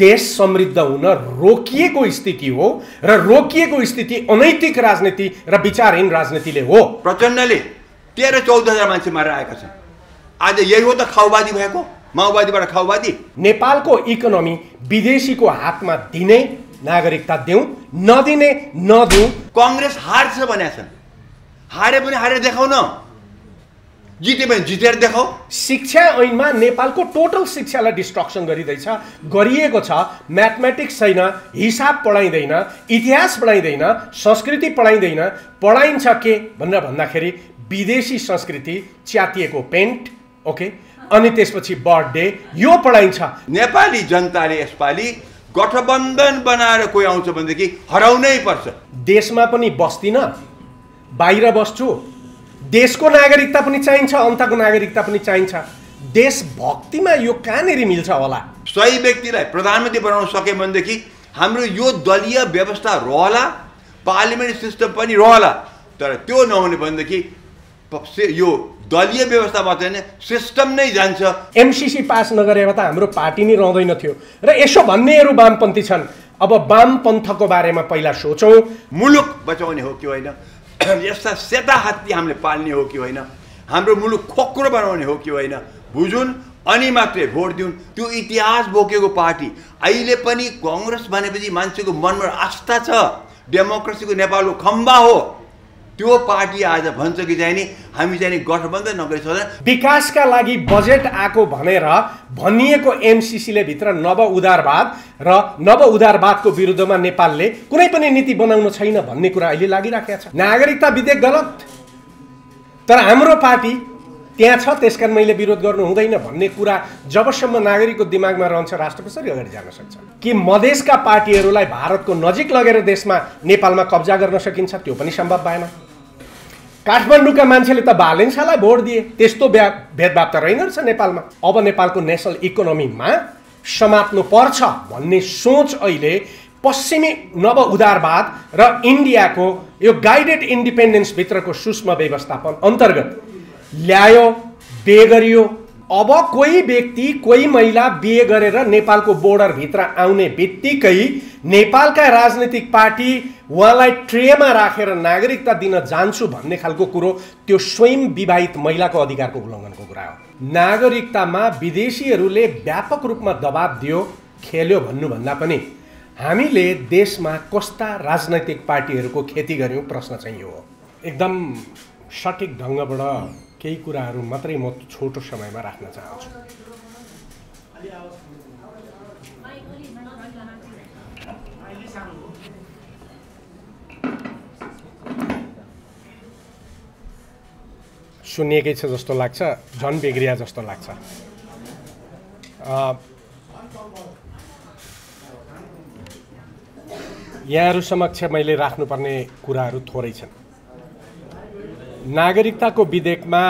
देश समृद्ध हुन रोकिएको स्थिति हो र रोकिएको स्थिति अनैतिक राजनीति र विचारहीन राजनीतिले हो। प्रचण्डले 13-14 मान्छे मारेर आएका छन्। आज यही हो त खाउवादी भएको, माओवादीबाट खाउवादी। नेपालको इकोनोमी विदेशीको हातमा दिने नागरिकता देऊ, नदिने नदिऊ। कांग्रेस हार्छ भनेका छन्, हारे पनि हारेर देखाउ न, जिते पनि जितेर देखाउ। शिक्षा ऐनमा नेपालको टोटल शिक्षालाई डिस्ट्रक्सन गरिएको छ। म्याथमेटिक्स छैन, हिसाब पढाइँदैन, इतिहास पढाइँदैन, संस्कृति पढाइँदैन। पढाइन्छ के भनेर भन्दाखेरि विदेशी संस्कृति, च्यातिएको पेन्ट, ओके, अनि त्यसपछि बर्थडे, यो पढाइन्छ। नेपाली जनताले यसपालि गठबन्धन बनाएर कोही आउँछ भनेदेखि हराउनै पर्छ। देशमा पनि बस्दिन, बाहिर बस्छु, देशको नागरिकता पनि चाहिन्छ, अन्तको नागरिकता पनि चाहिन्छ। देशभक्तिमा यो कहाँनिर मिल्छ होला? सही व्यक्तिलाई प्रधानमन्त्री बनाउन सक्यो भनेदेखि हाम्रो यो दलीय व्यवस्था रहला, पार्लिमेन्ट सिस्टम पनि रहला। तर त्यो नहुने भनेदेखि यो दलीय व्यवस्थाबाट नै सिस्टम नै जान्छ। एमसीसी पास नगरेमा त हाम्रो पार्टी नै रहँदैन थियो। र यसो भन्नेहरू वामपन्थी छन्। अब वामपन्थको बारेमा पहिला सोचौँ। मुलुक बचाउने हो कि होइन, यस्ता सेता हात्ती हामीले पाल्ने हो कि होइन, हाम्रो मुलुक खोक्रो बनाउने हो कि होइन, बुझुन् अनि मात्रै भोट दिउन्। त्यो इतिहास बोकेको पार्टी अहिले पनि कांग्रेस भनेपछि मान्छेको मनमा आस्था छ, डेमोक्रेसीको नेपालको खम्बा हो। त्यो पार्टी आज भन्छ कि चाहिँ नि हामी चाहिँ गठबन्धन नगरिसक्दैन। विकासका लागि बजेट आएको भनेर भनिएको एमसीसीले भित्र नव उदारवाद र नव उदारवादको विरुद्धमा नेपालले कुनै पनि नीति बनाउन छैन भन्ने कुरा अहिले लागिराखेको छ। नागरिकता विधेयक गलत, तर हाम्रो पार्टी त्यहाँ छ, त्यसकारण मैले विरोध गर्नु हुँदैन भन्ने कुरा जबसम्म नागरिकको दिमागमा रहन्छ, राष्ट्र कसरी अगाडि जान सक्छ? कि मधेसका पार्टीहरूलाई भारतको नजिक लगेर देशमा नेपालमा कब्जा गर्न सकिन्छ? त्यो पनि सम्भव भएन। काठमाडौँका मान्छेले त भालेन्सालाई भोट दिए, त्यस्तो भेदभाव त रहेन रहेछ नेपालमा। अब नेपालको नेसनल इकोनोमीमा समात्नु पर्छ भन्ने सोच अहिले पश्चिमी नव उदारवाद र इन्डियाको यो गाइडेड इन्डिपेन्डेन्स भित्रको सूक्ष्म व्यवस्थापन अन्तर्गत ल्यायो, बिहे गरियो। अब कोही व्यक्ति, कोही महिला बिहे गरेर नेपालको बोर्डरभित्र आउने बित्तिकै नेपालका राजनीतिक पार्टी उहाँलाई ट्रेमा राखेर नागरिकता दिन जान्छु भन्ने खालको कुरो, त्यो स्वयं विवाहित महिलाको अधिकारको उल्लङ्घनको कुरा हो। नागरिकतामा विदेशीहरूले व्यापक रूपमा दबाब दियो, खेल्यो भन्नुभन्दा पनि हामीले देशमा कस्ता राजनैतिक पार्टीहरूको खेती गर्यौँ, प्रश्न चाहिँ यो हो। एकदम सठिक ढङ्गबाट केही कुराहरू मात्रै म छोटो समयमा राख्न चाहन्छु। सुनिएकै छ जस्तो लाग्छ, झन् बिग्रिया जस्तो लाग्छ। यहाँहरू समक्ष मैले राख्नुपर्ने कुराहरू थोरै छन्। नागरिकताको विधेयकमा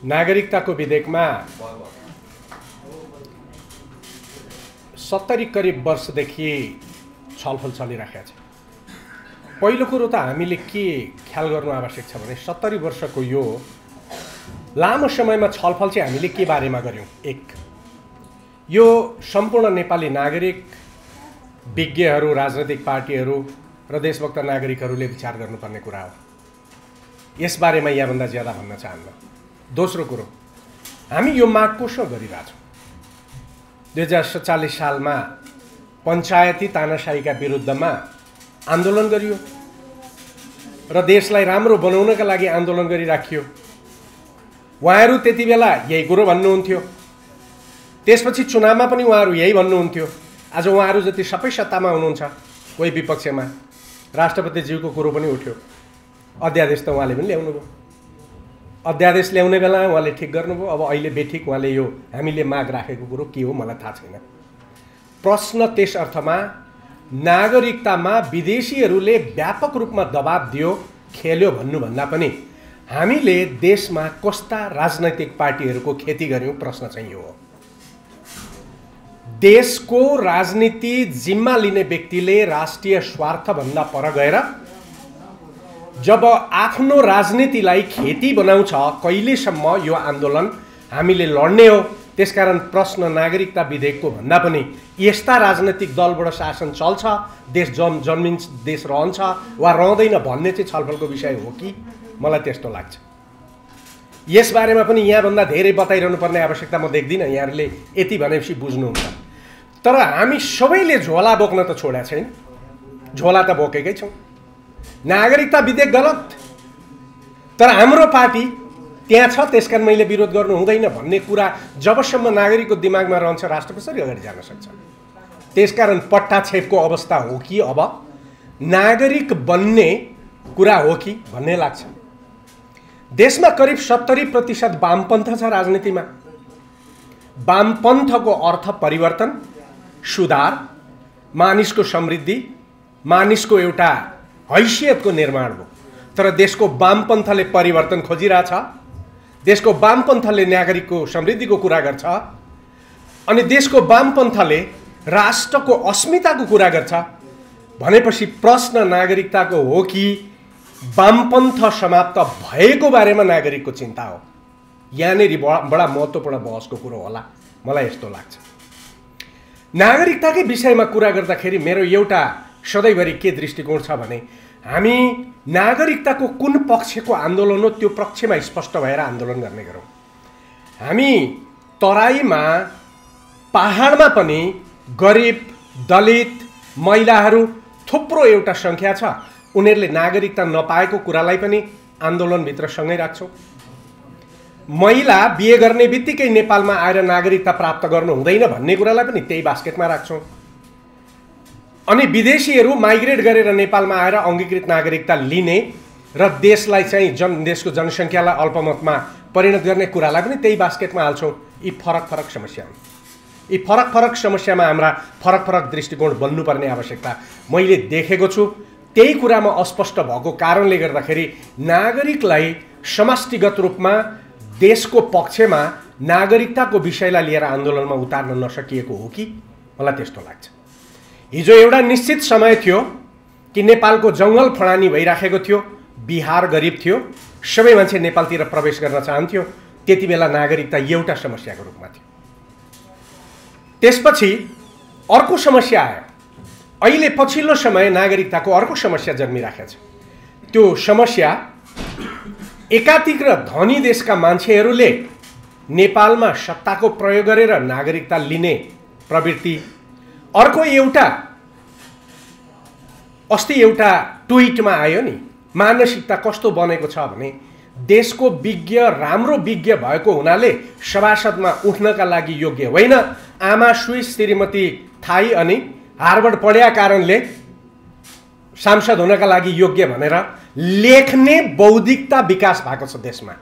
नागरिकताको विधेयकमा 70 करिब वर्षदेखि छलफल चलिराखेको छ। पहिलो कुरो त हामीले के ख्याल गर्नु आवश्यक छ भने 70 वर्षको यो लामो समयमा छलफल चाहिँ हामीले के बारेमा गर्यौँ? एक, यो सम्पूर्ण नेपाली नागरिक, विज्ञहरू, राजनैतिक पार्टीहरू र देशभक्त नागरिकहरूले विचार गर्नुपर्ने कुरा हो। यसबारेमा यहाँभन्दा ज्यादा भन्न चाहन्न। दोस्रो कुरो, हामी यो माग कोसँग गरिरहेछौँ? 2047 सालमा पञ्चायती तानाशाहीका विरुद्धमा आन्दोलन गरियो र देशलाई राम्रो बनाउनका लागि आन्दोलन गरिराखियो। उहाँहरू त्यति बेला यही कुरो भन्नुहुन्थ्यो। त्यसपछि चुनावमा पनि उहाँहरू यही भन्नुहुन्थ्यो। आज उहाँहरू जति सबै सत्तामा हुनुहुन्छ, कोही विपक्षमा, राष्ट्रपतिज्यूको कुरो पनि उठ्यो। अध्यादेश त उहाँले पनि ल्याउनु भयो। अध्यादेश ल्याउने बेला उहाँले ठिक गर्नुभयो। अब अहिले बेठिक उहाँले यो हामीले माग राखेको कुरो के हो मलाई थाहा छैन। प्रश्न त्यस अर्थमा नागरिकतामा विदेशीहरूले व्यापक रूपमा दबाब दियो, खेल्यो भन्नुभन्दा पनि हामीले देशमा कस्ता राजनैतिक पार्टीहरूको खेती गर्यौँ, प्रश्न चाहिँ यो हो। देशको राजनीति जिम्मा लिने व्यक्तिले राष्ट्रिय स्वार्थभन्दा पर गएर जब आफ्नो राजनीतिलाई खेती बनाउँछ कहिलेसम्म यो आन्दोलन हामीले लड्ने हो। त्यसकारण प्रश्न नागरिकता विधेयकको भन्दा पनि यस्ता राजनैतिक दलबाट शासन चल्छ, देश जन्मिन्छ, देश रहन्छ वा रहँदैन भन्ने चाहिँ छलफलको विषय हो कि मलाई त्यस्तो लाग्छ। यसबारेमा पनि यहाँभन्दा धेरै बताइरहनु पर्ने आवश्यकता म देख्दिनँ। यहाँहरूले यति भनेपछि बुझ्नुहुन्छ। तर हामी सबैले झोला बोक्न त छोडेका छैन, झोला त बोकेकै छौँ। नागरिकता विधेयक गलत, तर हाम्रो पार्टी त्यहाँ छ, त्यसकारण मैले विरोध गर्नु हुँदैन भन्ने कुरा जबसम्म नागरिकको दिमागमा रहन्छ राष्ट्र कसरी अगाडि जान सक्छ। त्यसकारण पट्टाछेपको अवस्था हो कि अब नागरिक बन्ने कुरा हो कि भन्ने लाग्छ। देशमा करिब 70% वामपन्थ छ राजनीतिमा। वामपन्थको अर्थ परिवर्तन, सुधार, मानिसको समृद्धि, मानिसको एउटा हैसियतको निर्माण हो। तर देशको वामपन्थले परिवर्तन खोजिरहेछ, देशको वामपन्थले नागरिकको समृद्धिको कुरा गर्छ अनि देशको वामपन्थले राष्ट्रको अस्मिताको कुरा गर्छ भनेपछि प्रश्न नागरिकताको हो कि वामपन्थ समाप्त भएको बारेमा नागरिकको चिन्ता हो। यहाँनिर बडा महत्त्वपूर्ण बहसको कुरो होला मलाई यस्तो लाग्छ। नागरिकताकै विषयमा कुरा गर्दाखेरि मेरो एउटा सधैँभरि के दृष्टिकोण छ भने हामी नागरिकताको कुन पक्षको आन्दोलन हो त्यो पक्षमा स्पष्ट भएर आन्दोलन गर्ने गरौँ। हामी तराईमा पहाडमा पनि गरिब, दलित, महिलाहरू थुप्रो एउटा सङ्ख्या छ, उनीहरूले नागरिकता नपाएको कुरालाई पनि आन्दोलनभित्र सँगै राख्छौँ। महिला बिहे गर्ने बित्तिकै नेपालमा आएर नागरिकता प्राप्त गर्नु हुँदैन भन्ने कुरालाई पनि त्यही बास्केटमा राख्छौँ। अनि विदेशीहरू माइग्रेट गरेर नेपालमा आएर अङ्गीकृत नागरिकता लिने र देशलाई चाहिँ देशको जनसङ्ख्यालाई अल्पमतमा परिणत गर्ने कुरालाई पनि त्यही बास्केटमा हाल्छौँ। यी फरक फरक समस्या हुन्। यी फरक फरक समस्यामा हाम्रा फरक फरक दृष्टिकोण बन्नुपर्ने आवश्यकता मैले देखेको छु। त्यही कुरामा अस्पष्ट भएको कारणले गर्दाखेरि नागरिकलाई समष्टिगत रूपमा देशको पक्षमा नागरिकताको विषयलाई लिएर आन्दोलनमा उतार्न नसकिएको हो कि मलाई त्यस्तो लाग्छ। हिजो एउटा निश्चित समय थियो कि नेपालको जङ्गल फडानी भइराखेको थियो, बिहार गरिब थियो, सबै मान्छे नेपालतिर प्रवेश गर्न चाहन्थ्यो। त्यति बेला नागरिकता एउटा समस्याको रूपमा थियो। त्यसपछि अर्को समस्या आयो। अहिले पछिल्लो समय नागरिकताको अर्को समस्या जन्मिराखेको छ। त्यो समस्या एकाधिक र धनी देशका मान्छेहरूले नेपालमा सत्ताको प्रयोग गरेर नागरिकता लिने प्रवृत्ति। अर्को एउटा अस्ति एउटा ट्विटमा आयो नि, मानसिकता कस्तो बनेको छ भने देशको विज्ञ, राम्रो विज्ञ भएको हुनाले सभासदमा उठ्नका लागि योग्य होइन, आमा स्विस श्रीमती थाई अनि हार्वर्ड पढेका कारणले सांसद हुनका लागि योग्य भनेर लेख्ने बौद्धिकता विकास भएको छ देशमा।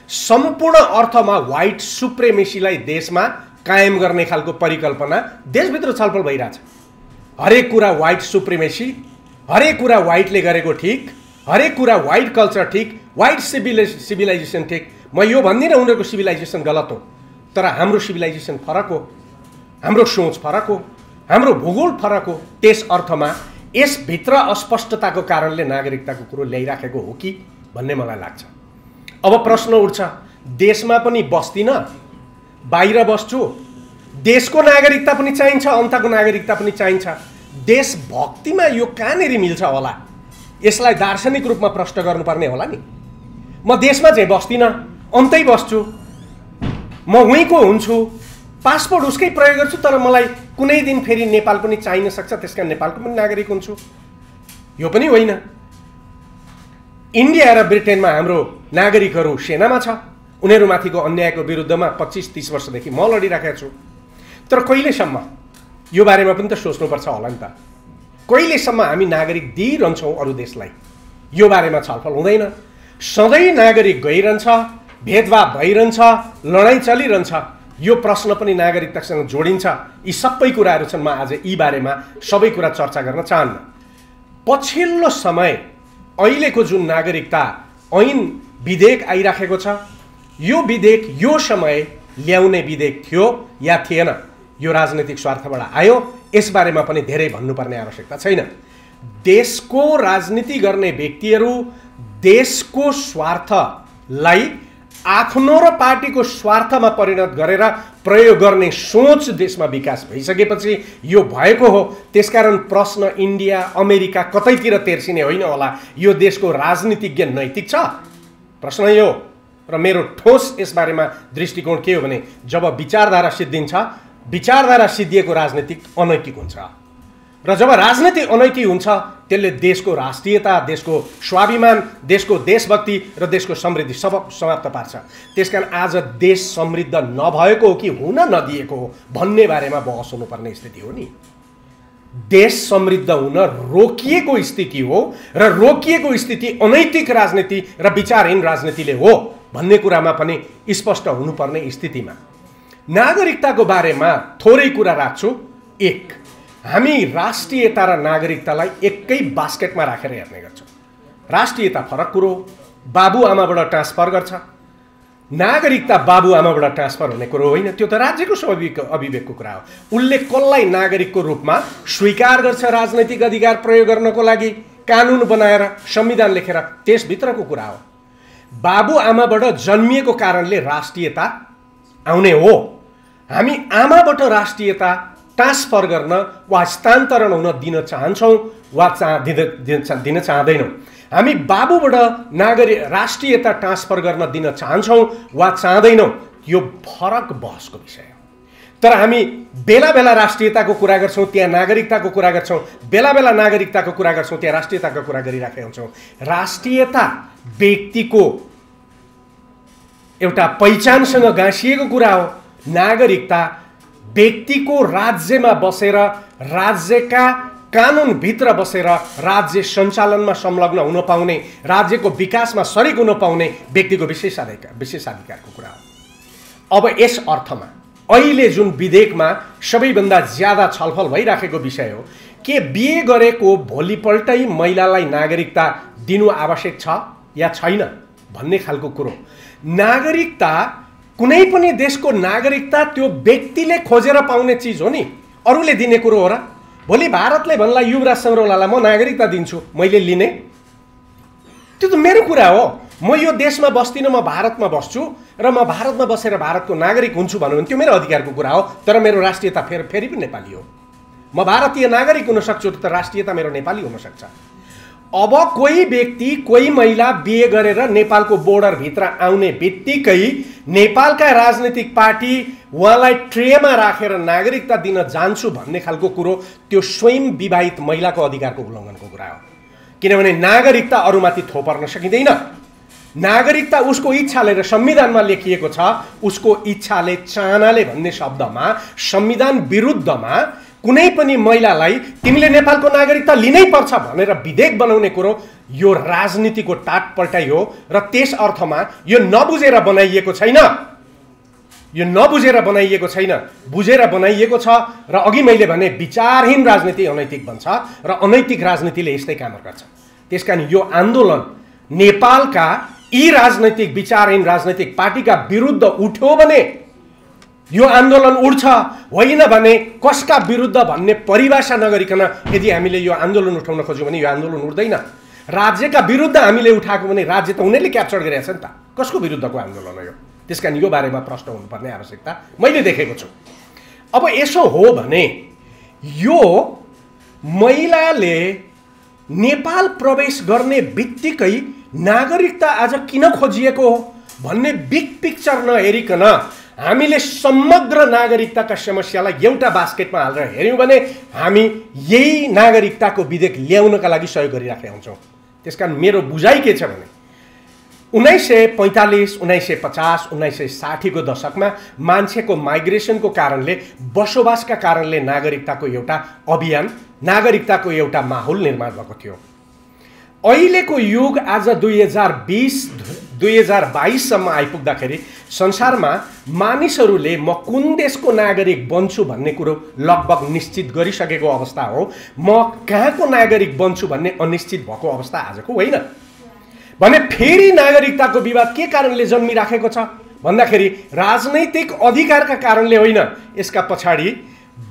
सम्पूर्ण अर्थमा व्हाइट सुप्रेमेसीलाई देशमा कायम गर्ने खालको परिकल्पना देशभित्र छलफल भइरहेछ। हरेक कुरा व्हाइट सुप्रेमेसी, हरेक कुरा व्हाइटले गरेको ठिक, हरेक कुरा व्हाइट कल्चर ठिक, व्हाइट सिभिलाइजेसन ठिक। म यो भन्दिनँ उनीहरूको सिभिलाइजेसन गलत हो, तर हाम्रो सिभिलाइजेसन फरक हो, हाम्रो सोच फरक हो, हाम्रो भूगोल फरक हो। त्यस अर्थमा यसभित्र अस्पष्टताको कारणले नागरिकताको कुरो ल्याइराखेको हो कि भन्ने मलाई लाग्छ। अब प्रश्न उठ्छ, देशमा पनि बस्दिनँ, बाहिर बस्छु, देशको नागरिकता पनि चाहिन्छ, अन्तको नागरिकता पनि चाहिन्छ। देशभक्तिमा यो कहाँनिर मिल्छ होला? यसलाई दार्शनिक रूपमा प्रश्न गर्नुपर्ने होला नि। म देशमा चाहिँ बस्दिनँ, अन्तै बस्छु, म उहीँको हुन्छु, पासपोर्ट उसकै प्रयोग गर्छु, तर मलाई कुनै दिन फेरि नेपाल पनि चाहिन सक्छ, त्यसका नेपालको पनि नागरिक हुन्छु। यो पनि होइन। इन्डिया र ब्रिटेनमा हाम्रो नागरिकहरू सेनामा छ, उनीहरूमाथिको अन्यायको विरुद्धमा 25-30 वर्षदेखि म लडिराखेको छु। तर कहिलेसम्म यो बारेमा पनि त सोच्नुपर्छ होला नि त। कहिलेसम्म हामी नागरिक दिइरहन्छौँ अरू देशलाई? यो बारेमा छलफल हुँदैन। सधैँ नागरिक गइरहन्छ, भेदभाव भइरहन्छ, लडाइँ चलिरहन्छ। यो प्रश्न पनि नागरिकतासँग जोडिन्छ। यी सबै कुराहरू छन्। म आज यी बारेमा सबै कुरा चर्चा गर्न चाहन्न। पछिल्लो समय अहिलेको जुन नागरिकता ऐन विधेयक आइराखेको छ, यो विधेयक यो समय ल्याउने विधेयक थियो या थिएन? यो राजनीतिक स्वार्थबाट आयो। यसबारेमा पनि धेरै भन्नुपर्ने आवश्यकता छैन। देशको राजनीति गर्ने व्यक्तिहरू, देशको स्वार्थलाई आफ्नो र पार्टीको स्वार्थमा परिणत गरेर प्रयोग गर्ने सोच देशमा विकास भइसकेपछि यो भएको हो। त्यसकारण प्रश्न इन्डिया अमेरिका कतैतिर तेर्सिने होइन होला, यो देशको राजनीतिज्ञ नैतिक छ, प्रश्न यो। र मेरो ठोस यसबारेमा दृष्टिकोण के हो भने जब विचारधारा सिद्धिन्छ, विचारधारा सिद्धिएको राजनीतिक अनैतिक हुन्छ, र जब राजनीति अनैतिक हुन्छ त्यसले देशको राष्ट्रियता, देशको स्वाभिमान, देशको देशभक्ति र देशको समृद्धि सब समाप्त पार्छ। त्यसकारण आज देश समृद्ध नभएको हो कि हुन नदिएको हो भन्ने बारेमा बहस हुनुपर्ने स्थिति हो नि। देश समृद्ध हुन रोकिएको स्थिति हो र रोकिएको स्थिति अनैतिक राजनीति र विचारहीन राजनीतिले हो भन्ने कुरामा पनि स्पष्ट हुनुपर्ने स्थितिमा नागरिकताको बारेमा थोरै कुरा राख्छु। एक, हामी राष्ट्रियता र नागरिकतालाई एकै बास्केटमा राखेर हेर्ने गर्छौँ। राष्ट्रियता फरक कुरो, बाबुआमाबाट ट्रान्सफर गर्छ। नागरिकता बाबुआमाबाट ट्रान्सफर हुने कुरो होइन, त्यो त राज्यको स्वाभाविक अभिव्यक्तिको कुरा हो। उसले कसलाई नागरिकको रूपमा स्वीकार गर्छ राजनैतिक अधिकार प्रयोग गर्नको लागि कानुन बनाएर संविधान लेखेर, त्यसभित्रको कुरा हो। बाबुआमाबाट जन्मिएको कारणले राष्ट्रियता आउने हो। हामी आमाबाट राष्ट्रियता ट्रान्सफर गर्न वा हस्तान्तरण हुन दिन चाहन्छौँ वा दिन चाहदैनौँ। हामी बाबुबाट राष्ट्रियता ट्रान्सफर गर्न दिन चाहन्छौँ वा चाहदैनौँ, यो फरक बहसको विषय हो। तर हामी बेला बेला राष्ट्रियताको कुरा गर्छौँ, त्यहाँ नागरिकताको कुरा गर्छौँ, बेला बेला नागरिकताको कुरा गर्छौँ, त्यहाँ राष्ट्रियताको कुरा गरिराखेका हुन्छौँ। राष्ट्रियता व्यक्तिको एउटा पहिचानसँग गाँसिएको कुरा हो। नागरिकता व्यक्तिको राज्यमा बसेर, राज्यका कानुनभित्र बसेर राज्य सञ्चालनमा संलग्न हुन पाउने, राज्यको विकासमा सरिक हुन पाउने व्यक्तिको विशेषाधिकारको कुरा हो। अब यस अर्थमा अहिले जुन विधेयकमा सबैभन्दा ज्यादा छलफल भइराखेको विषय हो के बिहे गरेको भोलिपल्टै महिलालाई नागरिकता दिनु आवश्यक छ या छैन भन्ने खालको कुरो। नागरिकता कुनै पनि देशको नागरिकता त्यो व्यक्तिले खोजेर पाउने चिज हो नि, अरूले दिने कुरो हो र? भोलि भारतले भन्ला युवराज सङ्ग्रौलालाई म नागरिकता दिन्छु, मैले लिने? त्यो त मेरो कुरा हो। म यो देशमा बस्दिनँ, म भारतमा बस्छु र म भारतमा बसेर भारतको नागरिक हुन्छु भन्नु भने त्यो मेरो अधिकारको कुरा हो। तर मेरो राष्ट्रियता फेरि पनि नेपाली हो। म भारतीय नागरिक हुन सक्छु तर राष्ट्रियता मेरो नेपाली हुन सक्छ। अब कोही व्यक्ति, कोही महिला बिहे गरेर नेपालको बोर्डरभित्र आउने बित्तिकै नेपालका राजनीतिक पार्टी उहाँलाई ट्रेमा राखेर नागरिकता दिन जान्छु भन्ने खालको कुरो, त्यो स्वयं विवाहित महिलाको अधिकारको उल्लङ्घनको कुरा हो। किनभने नागरिकता अरूमाथि थोपर्न सकिँदैन। नागरिकता उसको इच्छाले, र संविधानमा लेखिएको छ उसको इच्छाले, चाहनाले भन्ने शब्दमा संविधान विरुद्धमा कुनै पनि महिलालाई तिमीले नेपालको नागरिकता लिनै पर्छ भनेर विधेयक बनाउने कुरो यो राजनीतिको टाटपल्टाइ हो। र त्यस अर्थमा यो नबुझेर बनाइएको छैन, यो नबुझेर बनाइएको छैन, बुझेर बनाइएको छ। र अघि मैले भने विचारहीन राजनीति अनैतिक बन्छ र अनैतिक राजनीतिले यस्तै कामहरू गर्छ। त्यसकारण यो आन्दोलन नेपालका यी राजनैतिक विचारहीन राजनैतिक पार्टीका विरुद्ध उठ्यो भने यो आन्दोलन उठ्छ, होइन भने कसका विरुद्ध भन्ने परिभाषा नगरिकन यदि हामीले यो आन्दोलन उठाउन खोज्यौँ भने यो आन्दोलन उठ्दैन। राज्यका विरुद्ध हामीले उठाएको भने राज्य त उनीहरूले क्याप्चर गरिरहेछ नि त, कसको विरुद्धको आन्दोलन हो यो? त्यसकारण यो बारेमा प्रश्न हुनुपर्ने आवश्यकता मैले देखेको छु। अब यसो हो भने यो महिलाले नेपाल प्रवेश गर्ने बित्तिकै नागरिकता आज किन खोजिएको हो भन्ने बिग पिक्चर नहेरिकन हामीले समग्र नागरिकताका समस्यालाई एउटा बास्केटमा हालेर हेऱ्यौँ भने हामी यही नागरिकताको विधेयक ल्याउनका लागि सहयोग गरिराखेका हुन्छौँ। त्यसकारण मेरो बुझाइ के छ भने 1945, 1950, 1960 को दशकमा मान्छेको माइग्रेसनको कारणले, बसोबासका कारणले नागरिकताको एउटा अभियान, नागरिकताको एउटा माहौल निर्माण भएको थियो। अहिलेको युग आज 2022 सम्म आइपुग्दाखेरि संसारमा मानिसहरूले म कुन देशको नागरिक बन्छु भन्ने कुरो लगभग निश्चित गरिसकेको अवस्था हो। म कहाँको नागरिक बन्छु भन्ने अनिश्चित भएको अवस्था आजको होइन भने फेरि नागरिकताको विवाद के कारणले जन्मिराखेको छ भन्दाखेरि राजनैतिक अधिकारका कारणले होइन, यसका पछाडि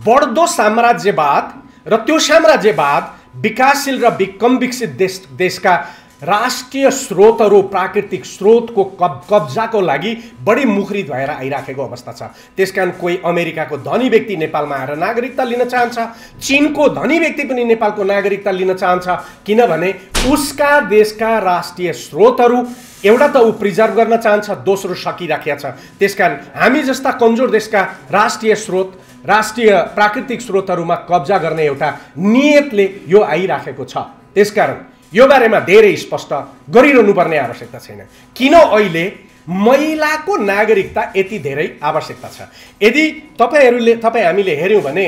बढ्दो साम्राज्यवाद र त्यो साम्राज्यवाद विकासशील र कम विकसित देशका राष्ट्रिय स्रोतहरू प्राकृतिक स्रोतको कब्जाको लागि बढी मुखरित भएर आइराखेको अवस्था छ। त्यसकारण कोही अमेरिकाको धनी व्यक्ति नेपालमा आएर नागरिकता लिन चाहन्छ, चीनको धनी व्यक्ति पनि नेपालको नागरिकता लिन चाहन्छ, किनभने उसका देशका राष्ट्रिय स्रोतहरू एउटा त ऊ प्रिजर्भ गर्न चाहन्छ, दोस्रो सकिराखेको छ। त्यसकारण हामी जस्ता कमजोर देशका राष्ट्रिय स्रोत, राष्ट्रिय प्राकृतिक स्रोतहरूमा कब्जा गर्ने एउटा नियतले यो आइराखेको छ। त्यसकारण यो बारेमा धेरै स्पष्ट गरिरहनुपर्ने आवश्यकता छैन। किन अहिले महिलाको नागरिकता यति धेरै आवश्यकता छ? यदि हामीले हेर्यौँ भने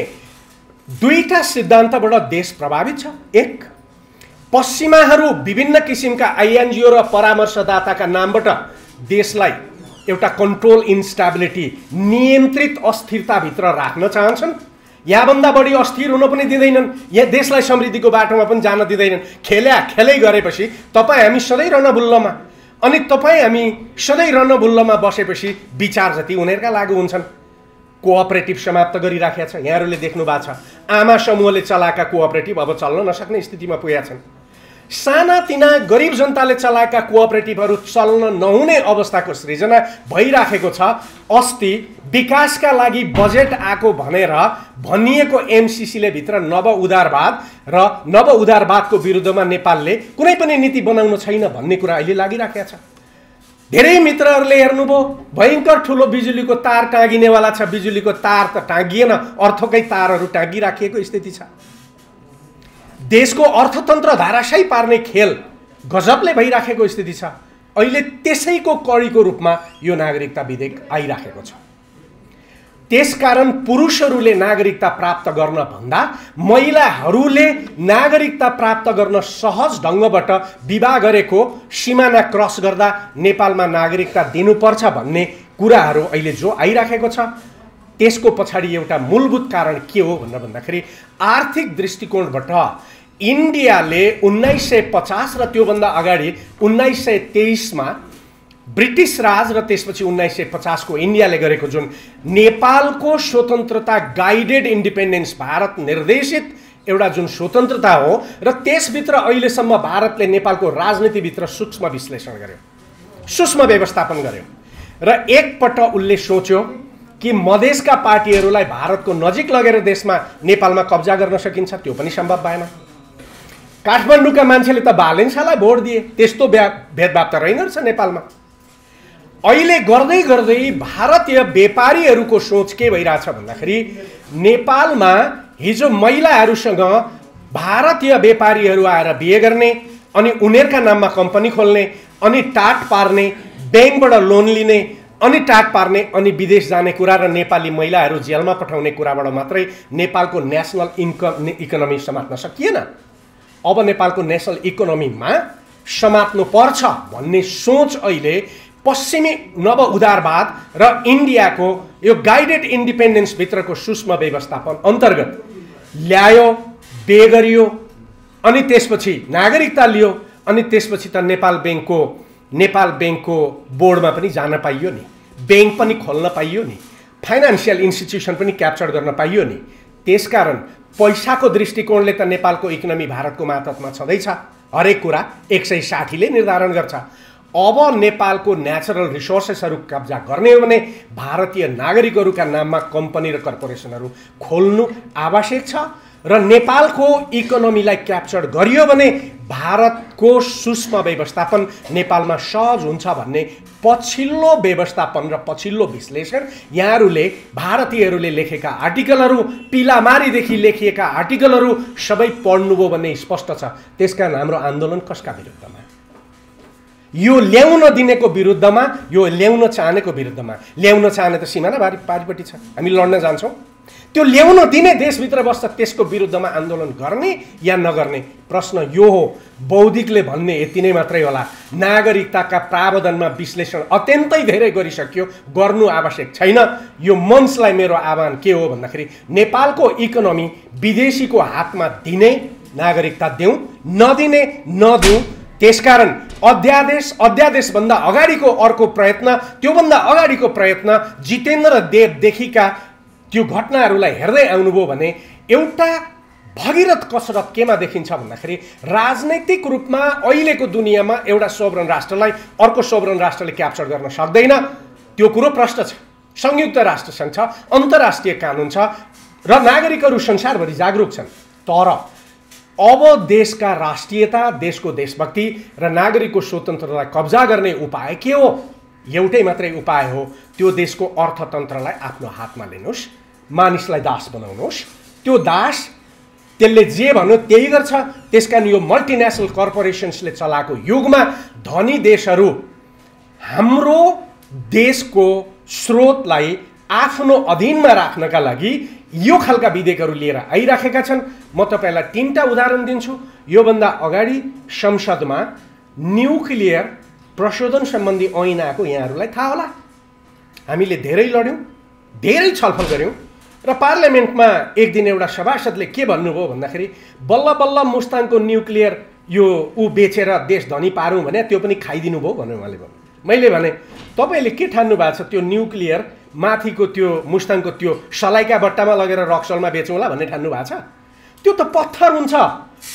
दुईटा सिद्धान्तबाट देश प्रभावित छ। एक, पश्चिमाहरू विभिन्न किसिमका आइएनजिओ र परामर्शदाताका नामबाट देशलाई एउटा कन्ट्रोल इन्स्टेबिलिटी, नियन्त्रित अस्थिरताभित्र राख्न चाहन्छन्। यहाँभन्दा बढी अस्थिर हुन पनि दिँदैनन्, यहाँ देशलाई समृद्धिको बाटोमा पनि जान दिँदैनन्। खेलै गरेपछि तपाईँ हामी सधैँ रणभुल्लमा, अनि तपाईँ हामी सधैँ रणभुल्लमा बसेपछि विचार जति उनीहरूका लागू हुन्छन्। कोअपरेटिभ समाप्त गरिराखेका छ। यहाँहरूले देख्नु भएको छ, आमा समूहले चलाएका कोअपरेटिभ अब चल्न नसक्ने स्थितिमा पुगेका छन्। सानातिना गरिब जनताले चलाएका कोअपरेटिभहरू चल्न नहुने अवस्थाको सृजना भइराखेको छ। अस्ति विकासका लागि बजेट आएको भनेर भनिएको एमसिसीले भित्र नव उदारवाद र नव उदारवादको विरुद्धमा नेपालले कुनै पनि नीति बनाउन छैन भन्ने कुरा अहिले लागिराखेको छ। धेरै मित्रहरूले हेर्नुभयो, भयङ्कर ठुलो बिजुलीको तार टाँगिनेवाला छ। बिजुलीको तार त टाँगिएन, अर्थकै तारहरू टाँगिराखिएको स्थिति छ। देशको अर्थतन्त्र धाराशायी पार्ने खेल गजबले भइराखेको स्थिति छ। अहिले त्यसैको कडीको रूपमा यो नागरिकता विधेयक आइराखेको छ। त्यसकारण पुरुषहरूले नागरिकता प्राप्त गर्न भन्दा महिलाहरूले नागरिकता प्राप्त गर्न सहज ढङ्गबाट विवाह गरेको सीमाना क्रस गर्दा नेपालमा नागरिकता दिनुपर्छ भन्ने कुराहरू अहिले जो आइराखेको छ, त्यसको पछाडि एउटा मूलभूत कारण के हो भनेर भन्दाखेरि आर्थिक दृष्टिकोणबाट इन्डियाले 1950 र त्योभन्दा अगाडि 1923 मा ब्रिटिस राज र त्यसपछि 1950 को इन्डियाले गरेको जुन नेपालको स्वतन्त्रता गाइडेड इन्डिपेन्डेन्स, भारत निर्देशित एउटा जुन स्वतन्त्रता हो, र त्यसभित्र अहिलेसम्म भारतले नेपालको राजनीतिभित्र सूक्ष्म विश्लेषण गर्यो, सूक्ष्म व्यवस्थापन गर्यो र एकपल्ट उसले सोच्यो कि मधेसका पार्टीहरूलाई भारतको नजिक लगेर देशमा नेपालमा कब्जा गर्न सकिन्छ। त्यो पनि सम्भव भएन। काठमाडौँका मान्छेले त भालेन्सालाई भोट दिए, त्यस्तो भेदभाव त रहेन रहेछ नेपालमा। अहिले गर्दै गर्दै भारतीय व्यापारीहरूको सोच के भइरहेछ भन्दाखेरि नेपालमा हिजो महिलाहरूसँग भारतीय व्यापारीहरू आएर बिहे गर्ने, अनि उनीहरूका नाममा कम्पनी खोल्ने, अनि टाट पार्ने, ब्याङ्कबाट लोन लिने, अनि टाट पार्ने, अनि विदेश जाने कुरा र नेपाली महिलाहरू जेलमा पठाउने कुराबाट मात्रै नेपालको नेसनल इकोनोमी समात्न सकिएन। अब नेपालको नेसनल इकोनोमीमा समात्नु पर्छ भन्ने सोच अहिले पश्चिमी नव उदारवाद र इन्डियाको यो गाइडेड इन्डिपेन्डेन्स भित्रको सूक्ष्म व्यवस्थापन अन्तर्गत ल्यायो, बे गरियो, अनि त्यसपछि नागरिकता लियो, अनि त्यसपछि त नेपाल ब्याङ्कको बोर्डमा पनि जान पाइयो नि, ब्याङ्क पनि खोल्न पाइयो नि, फाइनान्सियल इन्स्टिट्युसन पनि क्याप्चर गर्न पाइयो नि। त्यसकारण पैसाको दृष्टिकोणले त नेपालको इकोनोमी भारतको मातहतमा छँदैछ। हरेक कुरा 160 ले निर्धारण गर्छ। अब नेपालको नेचुरल रिसोर्सेसहरू कब्जा गर्ने हो भने भारतीय नागरिकहरूका नाममा कम्पनी र कर्पोरेसनहरू खोल्नु आवश्यक छ, र नेपालको इकोनोमीलाई क्याप्चर गरियो भने भारतको सूक्ष्म व्यवस्थापन नेपालमा सहज हुन्छ भन्ने पछिल्लो व्यवस्थापन र पछिल्लो विश्लेषण यहाँहरूले भारतीयहरूले लेखेका आर्टिकलहरू, पिलामारीदेखि लेखिएका आर्टिकलहरू सबै पढ्नुभयो भन्ने स्पष्ट छ। त्यसकारण हाम्रो आन्दोलन कसका विरुद्धमा? यो ल्याउन दिनेको विरुद्धमा, यो ल्याउन चाहनेको विरुद्धमा। ल्याउन चाहने त सिमाना पारिपट्टि छ, हामी लड्न जान्छौँ। त्यो ल्याउन दिने देशभित्र बस्छ, त्यसको विरुद्धमा आन्दोलन गर्ने या नगर्ने प्रश्न यो हो। बौद्धिकले भन्ने यति नै मात्रै होला, नागरिकताका प्रावधानमा विश्लेषण अत्यन्तै धेरै गरिसक्यो, गर्नु आवश्यक छैन। यो मञ्चलाई मेरो आह्वान के हो भन्दाखेरि नेपालको इकोनोमी विदेशीको हातमा दिने नागरिकता देऊ, नदिने नदिउँ। त्यसकारण अध्यादेशभन्दा अगाडिको अर्को प्रयत्न, त्योभन्दा अगाडिको प्रयत्न, जितेन्द्र देवदेखिका त्यो घटनाहरूलाई हेर्दै आउनुभयो भने एउटा भगीरथ कसरत केमा देखिन्छ भन्दाखेरि राजनैतिक रूपमा अहिलेको दुनियाँमा एउटा सोभरेन राष्ट्रलाई अर्को सोभरेन राष्ट्रले क्याप्चर गर्न सक्दैन, त्यो कुरो प्रश्न छ। संयुक्त राष्ट्र सङ्घ छ, अन्तर्राष्ट्रिय कानुन छ र नागरिकहरू संसारभरि जागरुक छन्। तर अब देशका राष्ट्रियता, देशको देशभक्ति र नागरिकको स्वतन्त्रतालाई कब्जा गर्ने उपाय के हो? एउटै मात्रै उपाय हो, त्यो देशको अर्थतन्त्रलाई आफ्नो हातमा लिनुहोस्, मानिसलाई दास बनाउनुहोस्। त्यो दास त्यसले जे भन्यो त्यही गर्छ। त्यसकारण यो मल्टिनेसनल कर्पोरेसन्सले चलाएको युगमा धनी देशहरू हाम्रो देशको स्रोतलाई आफ्नो अधीनमा राख्नका लागि यो खालका विधेयकहरू लिएर आइराखेका छन्। म तपाईँलाई 3टा उदाहरण दिन्छु। योभन्दा अगाडि संसदमा न्युक्लियर प्रशोधन सम्बन्धी ऐन आएको यहाँहरूलाई थाहा होला। हामीले धेरै लड्यौँ, धेरै छलफल गऱ्यौँ र पार्लियामेन्टमा एक दिन एउटा सभासदले के भन्नुभयो भन्दाखेरि बल्ल बल्ल मुस्ताङको न्युक्लियर यो बेचेर देश धनी पारौँ भने त्यो पनि खाइदिनु भयो भन्यो उहाँले भन्नु। मैले भने तपाईँले के ठान्नु भएको छ, त्यो न्युक्लियर माथिको त्यो मुस्ताङको त्यो सलाइका बट्टामा लगेर रक्सलमा बेचौँला भन्ने ठान्नु भएको छ? त्यो त पत्थर हुन्छ,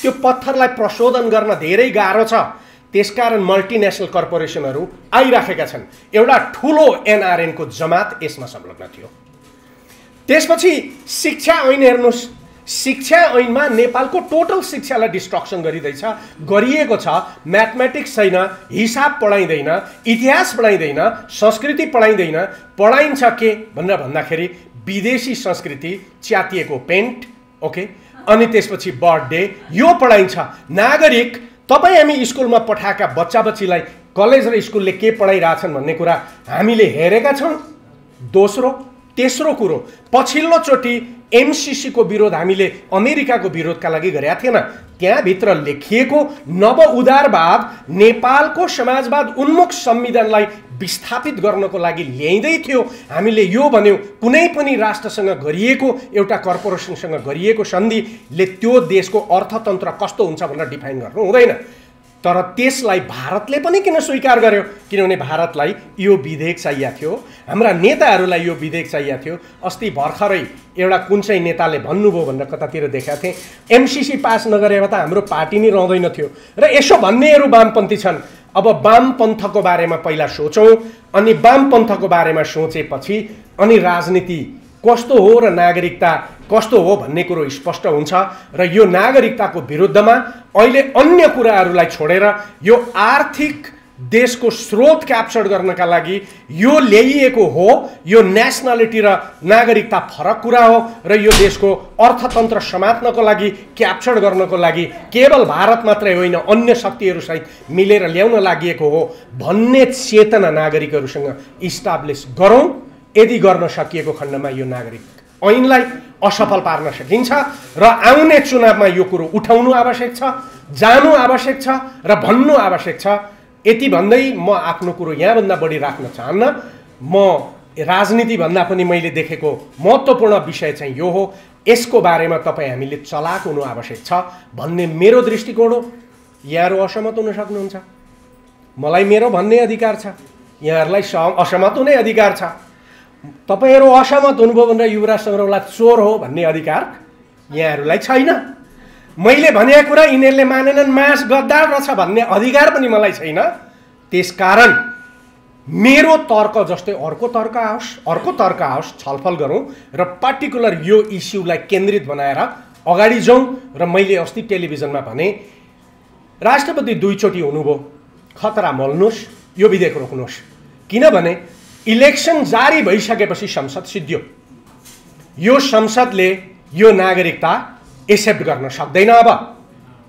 त्यो पत्थरलाई प्रशोधन गर्न धेरै गाह्रो छ। त्यसकारण मल्टिनेसनल कर्पोरेसनहरू आइराखेका छन्। एउटा ठुलो एनआरएनको जमात यसमा संलग्न थियो। त्यसपछि शिक्षा ऐन हेर्नुहोस्, शिक्षा ऐनमा नेपालको टोटल शिक्षालाई डिस्ट्रक्सन गरिएको छ। म्याथमेटिक्स छैन, हिसाब पढाइँदैन, इतिहास पढाइँदैन, संस्कृति पढाइँदैन। पढाइन्छ के भनेर भन्दाखेरि विदेशी संस्कृति, च्यातिएको पेन्ट, ओके, अनि त्यसपछि बर्थडे, यो पढाइन्छ। नागरिक, तपाईँ हामी स्कुलमा पठाएका बच्चा बच्चीलाई कलेज र स्कुलले के पढाइरहेछन् भन्ने कुरा हामीले हेरेका छौँ। तेस्रो कुरो, पछिल्लोचोटि एमसिसीको विरोध हामीले अमेरिकाको विरोधका लागि गरेका थिएन। त्यहाँभित्र लेखिएको नव उदारवाद नेपालको समाजवाद उन्मुख संविधानलाई विस्थापित गर्नको लागि ल्याइँदै थियो। हामीले यो भन्यौँ, कुनै पनि राष्ट्रसँग गरिएको, एउटा कर्पोरेसनसँग गरिएको सन्धिले त्यो देशको अर्थतन्त्र कस्तो हुन्छ भनेर डिफाइन गर्नु हुँदैन। तर त्यसलाई भारतले पनि किन स्वीकार गर्यो? किनभने भारतलाई यो विधेयक चाहिएको थियो, हाम्रा नेताहरूलाई यो विधेयक चाहिएको थियो। अस्ति भर्खरै एउटा कुन चाहिँ नेताले भन्नुभयो भनेर कतातिर देखाएको थिएँ, एमसिसी पास नगरेर त हाम्रो पार्टी नै रहँदैन थियो। र यसो भन्नेहरू वामपन्थी छन्। अब वामपन्थको बारेमा पहिला सोचौँ, अनि वामपन्थको बारेमा सोचेपछि अनि राजनीति कस्तो हो र नागरिकता कस्तो हो भन्ने कुरो स्पष्ट हुन्छ। र यो नागरिकताको विरुद्धमा अहिले अन्य कुराहरूलाई छोडेर यो आर्थिक देशको स्रोत क्याप्चर गर्नका लागि यो ल्याइएको हो। यो नेसनालिटी र नागरिकता फरक कुरा हो र यो देशको अर्थतन्त्र समात्नको लागि, क्याप्चर गर्नको लागि केवल भारत मात्रै होइन अन्य शक्तिहरूसहित मिलेर ल्याउन लागि हो भन्ने चेतना नागरिकहरूसँग इस्टाब्लिस गरौँ। यदि गर्न सकिएको खण्डमा यो नागरिक ऐनलाई असफल पार्न सकिन्छ र आउने चुनावमा यो कुरो उठाउनु आवश्यक छ, जानु आवश्यक छ र भन्नु आवश्यक छ। यति भन्दै म आफ्नो कुरो यहाँभन्दा बढी राख्न चाहन्न। म राजनीतिभन्दा पनि मैले देखेको महत्त्वपूर्ण विषय चाहिँ यो हो, यसको बारेमा तपाईँ हामीले चलाक हुनु आवश्यक छ भन्ने मेरो दृष्टिकोण हो। यहाँहरू असहमत हुन सक्नुहुन्छ, मलाई मेरो भन्ने अधिकार छ, यहाँहरूलाई असहमत हुने अधिकार छ। तपाईँहरू असहमत हुनुभयो भनेर युवराज सङ्ग्रौला चोर हो भन्ने अधिकार यहाँहरूलाई छैन। मैले भनेको कुरा यिनीहरूले मानेनन्, मास गद्दार रहेछ भन्ने अधिकार पनि मलाई छैन। त्यसकारण मेरो तर्क जस्तै अर्को तर्क आओस्, छलफल गरौँ र पर्टिकुलर यो इस्युलाई केन्द्रित बनाएर अगाडि जाउँ। र मैले अस्ति टेलिभिजनमा भने राष्ट्रपति 2 चोटि हुनुभयो, खतरा मोल्नुहोस्, यो विधेयक रोक्नुहोस्। किनभने इलेक्सन जारी भइसकेपछि संसद सिद्धियो। यो संसदले यो नागरिकता एक्सेप्ट गर्न सक्दैन। अब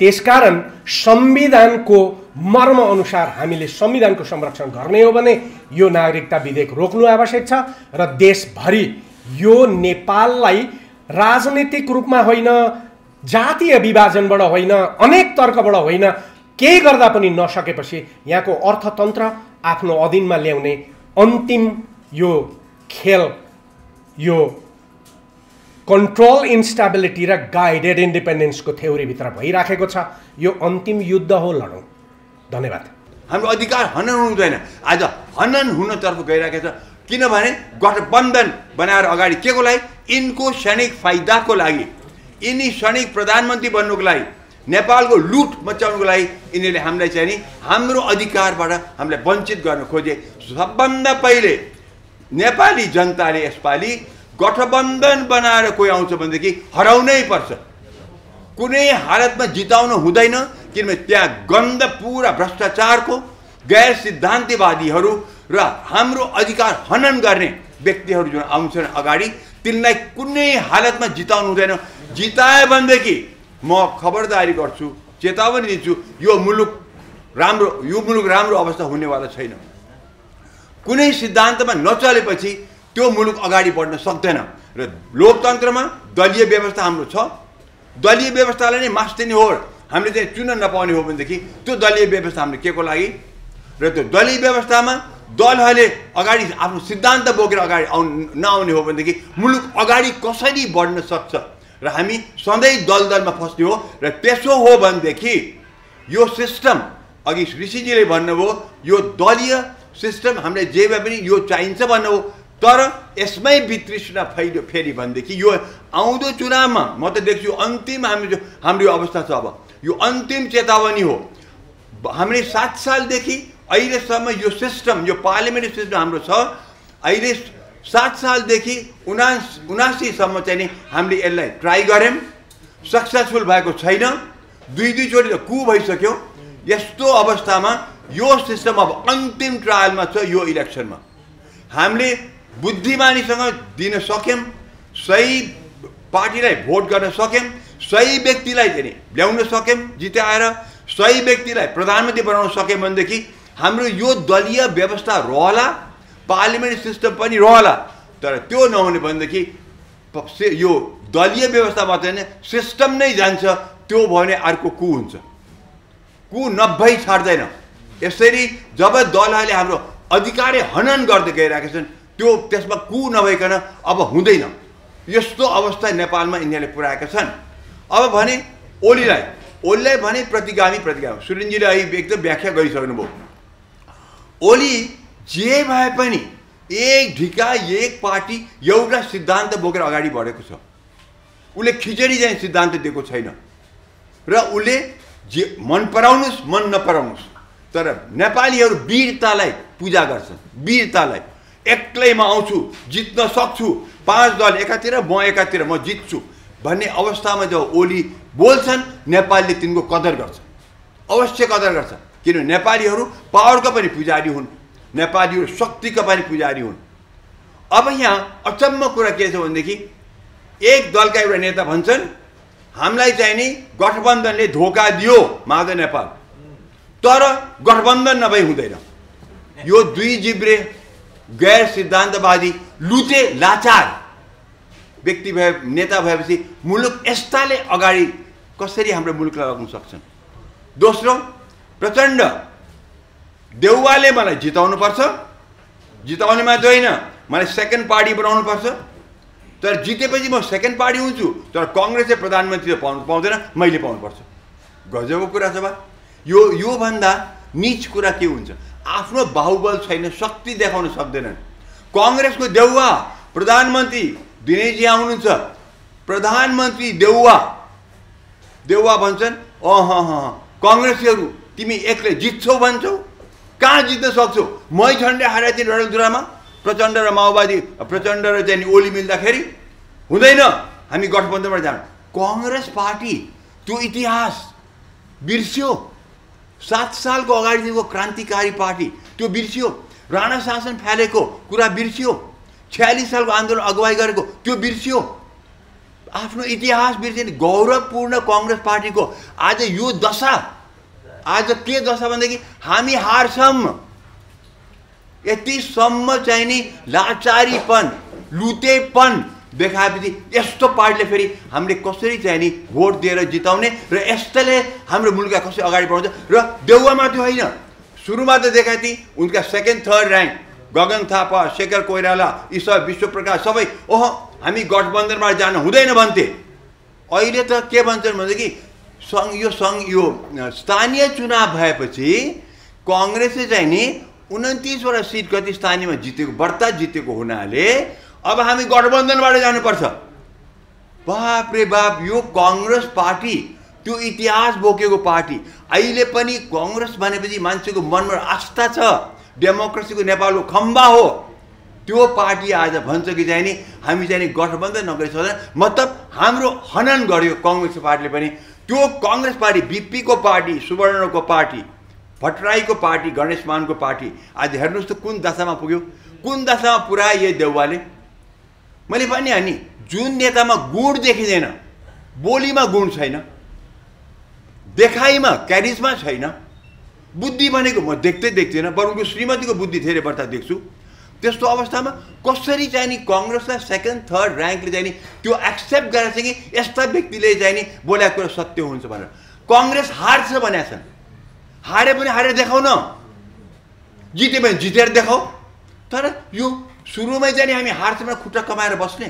त्यसकारण संविधानको मर्म अनुसार हामीले संविधानको संरक्षण गर्ने हो भने यो नागरिकता विधेयक रोक्नु आवश्यक छ र देशभरि यो नेपाललाई राजनीतिक रूपमा होइन, जातीय विभाजनबाट होइन, अनेक तर्कबाट होइन, केही गर्दा पनि नसकेपछि यहाँको अर्थतन्त्र आफ्नो अधीनमा ल्याउने अन्तिम यो खेल, यो कन्ट्रोल इन्स्टेबिलिटी र गाइडेड इन्डिपेन्डेन्सको थ्योरीभित्र भइराखेको छ। यो अन्तिम युद्ध हो, लडौँ। धन्यवाद। हाम्रो अधिकार हनन हुँदैन, आज हनन हुनतर्फ गइरहेको छ। किनभने गठबन्धन बनाएर अगाडि के को लागि? यिनको क्षणिक फाइदाको लागि, यिनी क्षणिक प्रधानमन्त्री बन्नुको लागि नेपालको लुट मचाउनुको लागि यिनीहरूले हामीलाई चाहिँ नि हाम्रो अधिकारबाट हामीलाई वञ्चित गर्न खोजे। सबभन्दा पहिले नेपाली जनताले यसपालि गठबन्धन बनाएर कोही आउँछ भनेदेखि हराउनै पर्छ, कुनै हालतमा जिताउनु हुँदैन। किनभने त्यहाँ गन्ध पुरा भ्रष्टाचारको, गैर सिद्धान्तवादीहरू र हाम्रो अधिकार हनन गर्ने व्यक्तिहरू जुन आउँछन् अगाडि, तिनलाई कुनै हालतमा जिताउनु हुँदैन। जितायो भनेदेखि म खबरदारी गर्छु, चेतावनी दिन्छु, यो मुलुक राम्रो अवस्था हुनेवाला छैन। कुनै सिद्धान्तमा नचलेपछि त्यो मुलुक अगाडि बढ्न सक्दैन। र लोकतन्त्रमा दलीय व्यवस्था हाम्रो छ, दलीय व्यवस्थालाई नै मास्दिने हो, हामीले चाहिँ चुन्न नपाउने हो भनेदेखि त्यो दलीय व्यवस्था हामीले के को लागि? र त्यो दलीय व्यवस्थामा दलहरूले अगाडि आफ्नो सिद्धान्त बोकेर अगाडि नआउने हो भनेदेखि मुलुक अगाडि कसरी बढ्न सक्छ? र हामी सधैँ दलदलमा फस्ने हो। र त्यसो हो भनेदेखि यो सिस्टम, अघि ऋषिजीले भन्नुभयो, यो दलीय सिस्टम हामीले जे भए पनि यो चाहिन्छ भन्नुभयो, तर यसमै वितृष्णा फैल्यो फेरि भनेदेखि यो आउँदो चुनावमा म त देख्छु अन्तिम हाम्रो यो अवस्था छ। अब यो अन्तिम चेतावनी हो। हामीले 7 सालदेखि अहिलेसम्म यो सिस्टम, यो पार्लियामेन्ट्री सिस्टम हाम्रो छ। अहिले 7 सालदेखि 79सम्म चाहिँ नि हामीले यसलाई ट्राई गऱ्यौँ, सक्सेसफुल भएको छैन। दुई चोटि त कु भइसक्यो। यस्तो अवस्थामा यो सिस्टम अब अन्तिम ट्रायलमा छ। यो इलेक्सनमा हामीले बुद्धिमानीसँग दिन सक्यौँ, सही पार्टीलाई भोट गर्न सक्यौँ, सही व्यक्तिलाई चाहिँ ल्याउन सक्यौँ जिताएर, सही व्यक्तिलाई प्रधानमन्त्री बनाउन सक्यौँ भनेदेखि हाम्रो यो दलीय व्यवस्था रहला, पार्लियामेन्ट्री सिस्टम पनि रहला। तर त्यो नहुने भनेदेखि यो दलीय व्यवस्था मात्रै होइन, सिस्टम नै जान्छ। त्यो भयो भने अर्को कु हुन्छ, कु नभई छाड्दैन। यसरी जब दलहरूले हाम्रो अधिकारै हनन गर्दै गइरहेका छन्, त्यो त्यसमा कु नभइकन अब हुँदैन। यस्तो अवस्था नेपालमा यिनीहरूले पुर्याएका छन्। अब भने ओलीलाई भने प्रतिगामी। सुरेनजीले अहिले एकदम व्याख्या गरिसक्नुभयो। ओली जे भए पनि एक ढिका, एक पार्टी, एउटा सिद्धान्त बोकेर अगाडि बढेको छ। उसले खिचडी चाहिँ सिद्धान्त दिएको छैन। र उसले जे मन पराउनुहोस् मन नपराउनुहोस्, तर नेपालीहरू वीरतालाई पूजा गर्छन्। वीरतालाई, एक्लैमा आउँछु, जित्न सक्छु, 5 दल एकातिर म एकातिर, म जित्छु भन्ने अवस्थामा जब ओली बोल्छन्, नेपालीले तिनको कदर गर्छ, अवश्य कदर गर्छ। किनभने नेपालीहरू पावरका पनि पुजारी हुन्, नेपालीहरू शक्तिका पनि पुजारी हुन्। अब यहाँ अचम्म कुरा के छ भनेदेखि एक दलका एउटा नेता भन्छन् हामीलाई चाहिँ नि गठबन्धनले धोका दियो माधव नेपाल, तर गठबन्धन नभई हुँदैन। यो दुई जिब्रे गैर सिद्धान्तवादी लुटे लाचार व्यक्ति भए, नेता भएपछि मुलुक यस्ताले अगाडि कसरी हाम्रो मुलुकलाई लग्न सक्छन्? दोस्रो, प्रचण्ड देउवाले मलाई जिताउनु पर्छ, जिताउने मात्रै होइन मलाई सेकेन्ड पार्टी बनाउनु पर्छ। तर जितेपछि म सेकेन्ड पार्टी हुन्छु, तर कांग्रेसले प्रधानमन्त्री पाउँदैन, मैले पाउनुपर्छ। गजबको कुरा छ बा। यो भन्दा नीच कुरा के हुन्छ? आफ्नो बाहुबल छैन, शक्ति देखाउन सक्दैनन्। कांग्रेसको देउवा प्रधानमन्त्री दिनेशजी आउनुहुन्छ, प्रधानमन्त्री देउवा भन्छन् कांग्रेसीहरू तिमी एक्लै जित्छौ भन्छौ, कहाँ जित्न सक्छौ? मै झन्डै हारेको थिएँ डडेलधुरामा, प्रचण्ड र माओवादी, प्रचण्ड र चाहिँ ओली मिल्दाखेरि हुँदैन, हामी गठबन्धनबाट जानु। कांग्रेस पार्टी त्यो इतिहास बिर्स्यो। 7 सालको अगाडिदेखिको क्रान्तिकारी पार्टी त्यो बिर्स्यो। राणा शासन फालेको कुरा बिर्स्यो। 46 सालको आन्दोलन अगुवाई गरेको त्यो बिर्स्यो। आफ्नो इतिहास बिर्सिने गौरवपूर्ण कांग्रेस पार्टीको आज यो दशा। आज के दशा भनेदेखि हामी हार्छौँ। यतिसम्म चाहिँ नि लाचारीपन, लुटेपन देखाएपछि यस्तो पार्टीले फेरि हामीले कसरी चाहिँ नि भोट दिएर जिताउने र यस्तोले हाम्रो मुलुकलाई कसरी अगाडि बढाउँछ। र देउवा मात्रै होइन, सुरुमा त देखाए थिए उनका second third rank Gagan Thapa, Shekhar Koirala, यी सब विश्वप्रकाश सबै हामी गठबन्धनबाट जान हुँदैन भन्थे। अहिले त के भन्छन् भनेदेखि यो स्थानीय चुनाव भएपछि कांग्रेसले चाहिँ नि 29वटा सिट कति स्थानीयमा जितेको, बढ्ता जितेको हुनाले अब हामी गठबन्धनबाट जानुपर्छ। बाप रे बाप, यो कांग्रेस पार्टी त्यो इतिहास बोकेको पार्टी। अहिले पनि कांग्रेस भनेपछि मान्छेको मनमा आस्था छ, डेमोक्रेसीको नेपालको खम्बा हो। त्यो पार्टी आज भन्छ कि चाहिँ नि हामी चाहिँ नि गठबन्धन नगरी सक्दैन, मतलब हाम्रो हनन गर्यो कांग्रेस पार्टीले पनि। त्यो कांग्रेस पार्टी, बीपी को पार्टी, सुवर्णको पार्टी, भट्टराईको पार्टी, गणेशमानको पार्टी आज हेर्नुहोस् त कुन दशामा पुग्यो, कुन दशामा पुर्यायो ये देउवाले। मैले पनि नि जुन नेतामा गुण देखिँदैन, बोलीमा गुण छैन, देखाइमा क्यारिजमा छैन, बुद्धि भनेको म देख्दैन, बरु उनको श्रीमतीको बुद्धि धेरै बढ्ता देख्छु। त्यस्तो अवस्थामा कसरी चाहिँ नि कांग्रेसलाई सेकेन्ड थर्ड र्याङ्कले चाहिँ नि त्यो एक्सेप्ट गरेर चाहिँ कि यस्ता व्यक्तिले चाहिँ नि बोलेको कुरा सत्य हुन्छ भनेर। कांग्रेस हार्छ भनेका छन्, हारे पनि हारेर देखाउ न, जिते पनि जितेर देखाऊ। तर यो सुरुमै चाहिँ नि हामी हार्छ भने खुट्टा कमाएर बस्ने,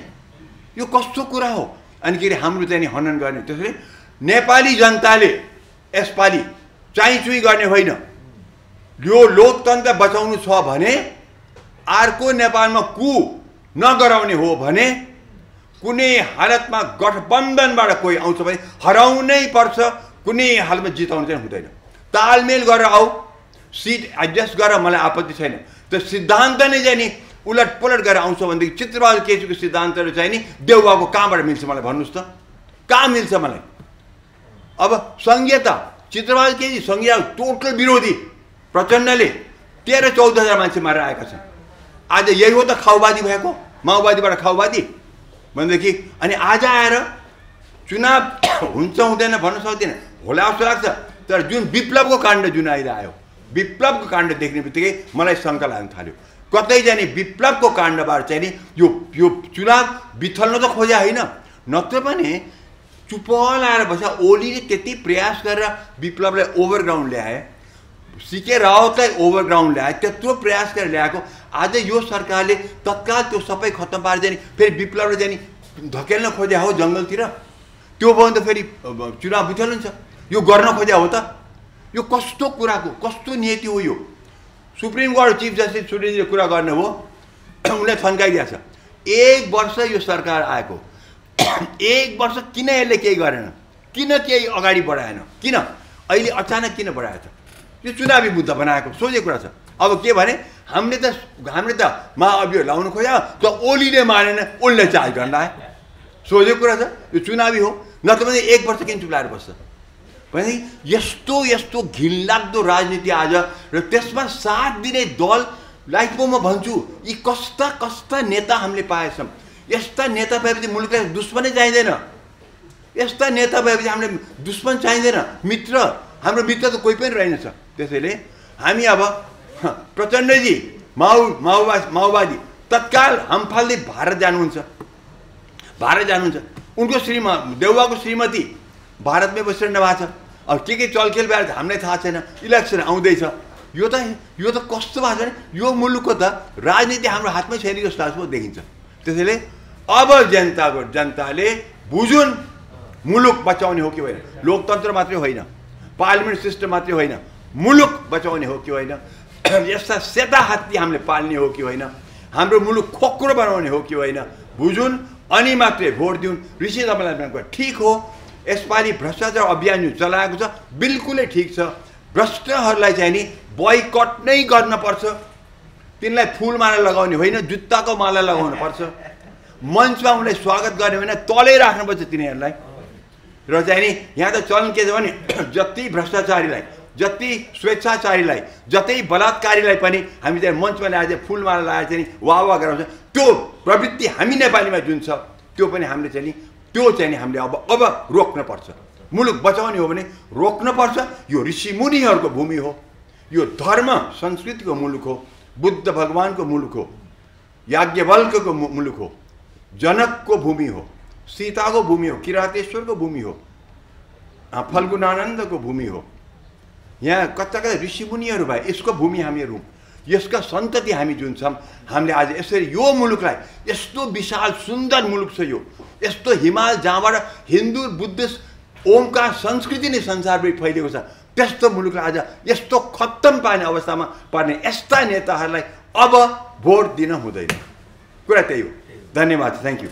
यो कस्तो कुरा हो? अनि के अरे हाम्रो चाहिँ नि हनन गर्ने। त्यसैले नेपाली जनताले यसपालि चाइचुई गर्ने होइन, यो लोकतन्त्र बचाउनु छ भने, अर्को नेपालमा कु नगराउने हो भने, कुनै हालतमा गठबन्धनबाट कोही आउँछ भने हराउनै पर्छ, कुनै हालतमा जिताउनु चाहिँ हुँदैन। तालमेल गरेर आऊ, सिट एडजस्ट गरेर मलाई आपत्ति छैन। त्यो सिद्धान्त नै चाहिँ नि उलट पलट गरेर आउँछ भनेदेखि चित्रबहादुर केसीको सिद्धान्तहरू चाहिँ नि देउवाको कहाँबाट मिल्छ मलाई भन्नुहोस् त, कहाँ मिल्छ मलाई? अब संघीयता, चित्रबहादुर केसी संघीय टोटल विरोधी, प्रचण्डले 13-14 हजार मान्छे मारेर आएका छन्। आज यही हो त खाउवादी भएको, माओवादीबाट खाउवादी भनेदेखि। अनि आज आएर चुनाव हुन्छ हुँदैन भन्न सक्दैन, होला जस्तो लाग्छ। तर जुन विप्लवको काण्ड जुन अहिले आयो, विप्लवको काण्ड देख्ने बित्तिकै मलाई शङ्का लाग्न थाल्यो। कतै चाहिँ नि विप्लवको काण्डबाट चाहिँ नि यो चुनाव बिथल्न त खोज्या होइन, नत्र पनि चुप लाएर बस्दा। ओलीले त्यति प्रयास गरेर विप्लवलाई ओभरग्राउन्ड ल्याए, सीके रावतलाई ओभरग्राउन्ड ल्याए, त्यत्रो प्रयास गरेर ल्याएको। आज यो सरकारले तत्काल त्यो सबै खत्तम पारेर चाहिँ फेरि विप्लवले चाहिँ नि धकेल्न खोज्या हो जङ्गलतिर, त्यो भयो भने त फेरि चुनाव बिथल्न्छ। यो गर्न खोज्या हो त? यो कस्तो कुराको कस्तो नीति हो यो? सुप्रिम कोर्ट चिफ जस्टिस सुरेन्द्रले कुरा गर्ने हो, उनले थन्काइदिएको छ। 1 वर्ष यो सरकार आएको, 1 वर्ष किन यसले केही गरेन, किन केही अगाडि बढाएन, किन अहिले अचानक किन बढायो त? यो चुनावी मुद्दा बनाएको सोझे कुरा छ। अब के भने हामीले त महाअभियोग लाउनु खोज्या, त ओलीले मानेन, उसले चार्ज गर्न आयो, सोझे कुरा छ। यो चुनावी हो, नत्र भने 1 वर्ष किन चुप लाएर बस्छ भने? यस्तो यस्तो घिनलाग्दो राजनीति आज, र त्यसमा साथ दिने दललाई पो म भन्छु यी कस्ता कस्ता नेता हामीले पाएछौँ। यस्ता नेता पाएपछि मुलुकलाई दुश्मनै चाहिँदैन, यस्ता नेता भएपछि हामीले दुश्मन चाहिँदैन, मित्र। हाम्रो मित्र त कोही पनि रहेनछ। त्यसैले हामी अब प्रचण्डजी माओवादी तत्काल हमफाल्दै भारत जानुहुन्छ, उनको देउवाको श्रीमती भारतमै बसिरहनु भएको छ। अब के चलखेल भएर हामीलाई थाहा छैन, इलेक्सन आउँदैछ। यो त कस्तो भएको छ भने यो मुलुकको त राजनीति हाम्रो हातमै छैन जस्तो लाग्छ देखिन्छ। त्यसैले अब जनताले बुझुन्, मुलुक बचाउने हो कि होइन, लोकतन्त्र मात्रै होइन, पार्लिमेन्ट सिस्टम मात्रै होइन, मुलुक बचाउने हो कि होइन, यस्ता सेता हात्ती हामीले पाल्ने हो कि होइन, हाम्रो मुलुक खोक्रो बनाउने हो कि होइन, बुझुन् अनि मात्रै भोट दिउन्। ऋषि तपाईँलाई ठिक हो, यसपालि भ्रष्टाचार अभियान जो चलाएको छ बिल्कुलै ठिक छ। भ्रष्टहरूलाई चाहिँ नि बोयकट नै गर्नुपर्छ, तिनलाई फुल माला लगाउने होइन, जुत्ताको माला लगाउनु पर्छ। मञ्चमा उनलाई स्वागत गर्ने होइन, तलै राख्नुपर्छ तिनीहरूलाई। र चाहिँ नि यहाँ त चलन के छ भने जति भ्रष्टाचारीलाई, जति स्वेच्छाचारीलाई, जतै बलात्कारीलाई पनि हामी चाहिँ मञ्चमा ल्याएर चाहिँ फुलमाला लगाएर चाहिँ वाह वाह गराउँछ। त्यो प्रवृत्ति हामी नेपालीमा जुन छ त्यो पनि हामीले चाहिँ नि हामीले अब रोक्नुपर्छ। मुलुक बचाउने हो भने रोक्नुपर्छ। यो ऋषिमुनिहरूको भूमि हो, यो धर्म संस्कृतिको मुलुक हो, बुद्ध भगवानको मुलुक हो, याज्ञवल्क्यको मुलुक हो, जनकको भूमि हो, सीताको भूमि हो, किरातेश्वरको भूमि हो, फल्गुनानन्दको भूमि हो। यहाँ कता कता ऋषिमुनिहरू भए, यसको भूमि हामीहरू हौँ, यसका सन्तति हामी जुन छौँ। हामीले आज यसरी यो मुलुकलाई, यस्तो विशाल सुन्दर मुलुक छ यो, यस्तो हिमाल जहाँबाट हिन्दू बुद्धिस्ट ओमकार संस्कृति नै संसारभरि फैलिएको छ, त्यस्तो मुलुकलाई आज यस्तो खत्तम पार्ने अवस्थामा पर्ने यस्ता नेताहरूलाई अब भोट दिन हुँदैन। कुरा त्यही हो। धन्यवाद, थ्याङ्क यू।